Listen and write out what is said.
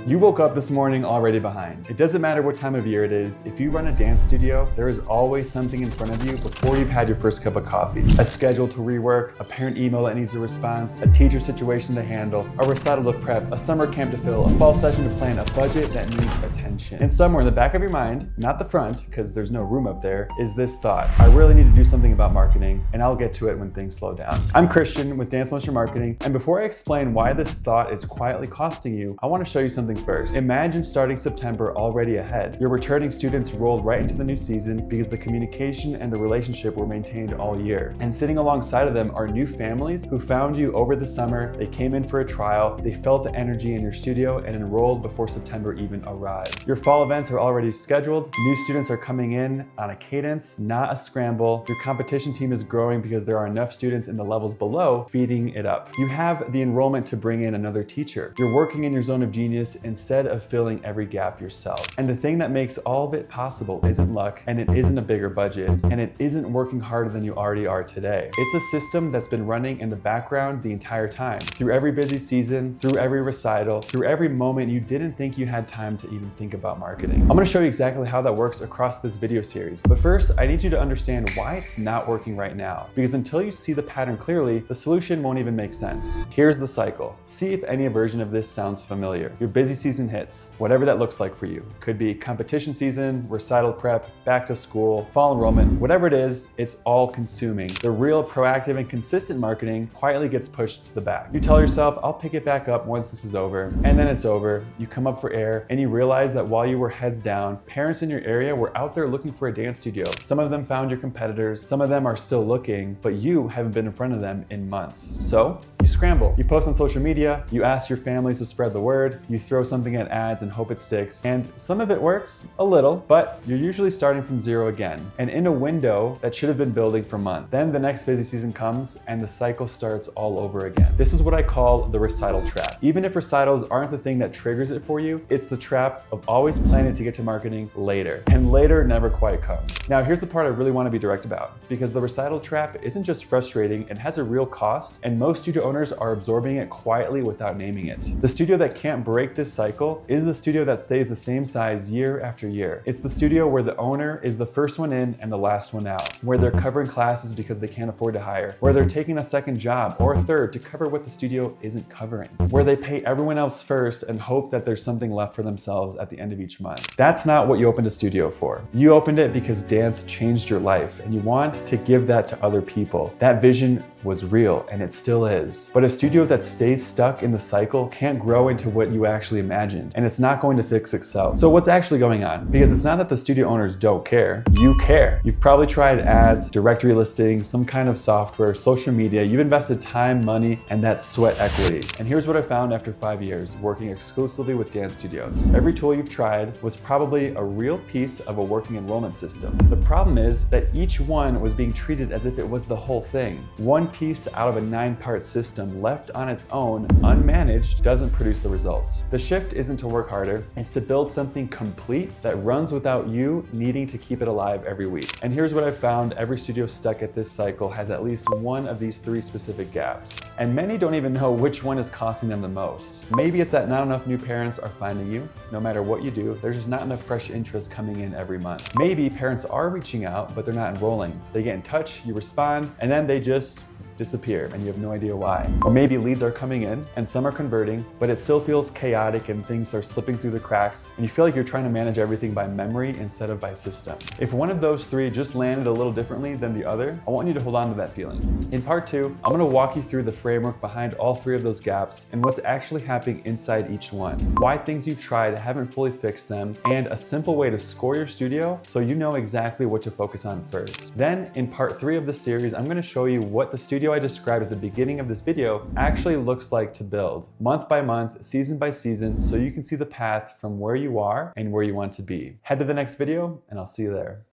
You woke up this morning already behind. It doesn't matter what time of year it is, if you run a dance studio, there is always something in front of you before you've had your first cup of coffee. A schedule to rework, a parent email that needs a response, a teacher situation to handle, a recital to prep, a summer camp to fill, a fall session to plan, a budget that needs attention. And somewhere in the back of your mind, not the front, because there's no room up there, is this thought: I really need to do something about marketing, and I'll get to it when things slow down. I'm Christian with Dance Motion Marketing, and before I explain why this thought is quietly costing you, I want to show you something first. Imagine starting September already ahead. Your returning students rolled right into the new season because the communication and the relationship were maintained all year. And sitting alongside of them are new families who found you over the summer, they came in for a trial, they felt the energy in your studio and enrolled before September even arrived. Your fall events are already scheduled, new students are coming in on a cadence, not a scramble. Your competition team is growing because there are enough students in the levels below feeding it up. You have the enrollment to bring in another teacher. You're working in your zone of genius instead of filling every gap yourself. And the thing that makes all of it possible isn't luck, and it isn't a bigger budget, and it isn't working harder than you already are today. It's a system that's been running in the background the entire time, through every busy season, through every recital, through every moment you didn't think you had time to even think about marketing. I'm gonna show you exactly how that works across this video series. But first, I need you to understand why it's not working right now, because until you see the pattern clearly, the solution won't even make sense. Here's the cycle. See if any version of this sounds familiar. Your busy season hits, whatever that looks like for you. Could be competition season, recital prep, back to school, fall enrollment, whatever it is, it's all consuming. The real proactive and consistent marketing quietly gets pushed to the back. You tell yourself, I'll pick it back up once this is over, and then it's over. You come up for air, and you realize that while you were heads down, parents in your area were out there looking for a dance studio. Some of them found your competitors, some of them are still looking, but you haven't been in front of them in months. So you scramble. You post on social media, you ask your families to spread the word, you throw something at ads and hope it sticks. And some of it works, a little, but you're usually starting from zero again. And in a window that should have been building for months. Then the next busy season comes and the cycle starts all over again. This is what I call the recital trap. Even if recitals aren't the thing that triggers it for you, it's the trap of always planning to get to marketing later. And later never quite comes. Now here's the part I really want to be direct about, because the recital trap isn't just frustrating, it has a real cost, and most studio owners are absorbing it quietly without naming it. The studio that can't break this cycle is the studio that stays the same size year after year. It's the studio where the owner is the first one in and the last one out, where they're covering classes because they can't afford to hire, where they're taking a second job or a third to cover what the studio isn't covering, where they pay everyone else first and hope that there's something left for themselves at the end of each month. That's not what you opened a studio for. You opened it because dance changed your life and you want to give that to other people. That vision was real and it still is. But a studio that stays stuck in the cycle can't grow into what you actually imagined, and it's not going to fix itself. So what's actually going on? Because it's not that the studio owners don't care, you care. You've probably tried ads, directory listings, some kind of software, social media, you've invested time, money, and that sweat equity. And here's what I found after 5 years working exclusively with dance studios. Every tool you've tried was probably a real piece of a working enrollment system. The problem is that each one was being treated as if it was the whole thing. One piece out of a 9-part system left on its own, unmanaged, doesn't produce the results. The shift isn't to work harder, it's to build something complete that runs without you needing to keep it alive every week. And here's what I've found: every studio stuck at this cycle has at least one of these 3 specific gaps. And many don't even know which one is costing them the most. Maybe it's that not enough new parents are finding you. No matter what you do, there's just not enough fresh interest coming in every month. Maybe parents are reaching out, but they're not enrolling. They get in touch, you respond, and then they just disappear and you have no idea why. Or maybe leads are coming in and some are converting, but it still feels chaotic and things are slipping through the cracks and you feel like you're trying to manage everything by memory instead of by system. If one of those 3 just landed a little differently than the other, I want you to hold on to that feeling. In part 2, I'm gonna walk you through the framework behind all 3 of those gaps and what's actually happening inside each one, why things you've tried haven't fully fixed them, and a simple way to score your studio so you know exactly what to focus on first. Then in part 3 of this series, I'm gonna show you what the studio I described at the beginning of this video actually looks like to build, month by month, season by season, so you can see the path from where you are and where you want to be. Head to the next video and I'll see you there.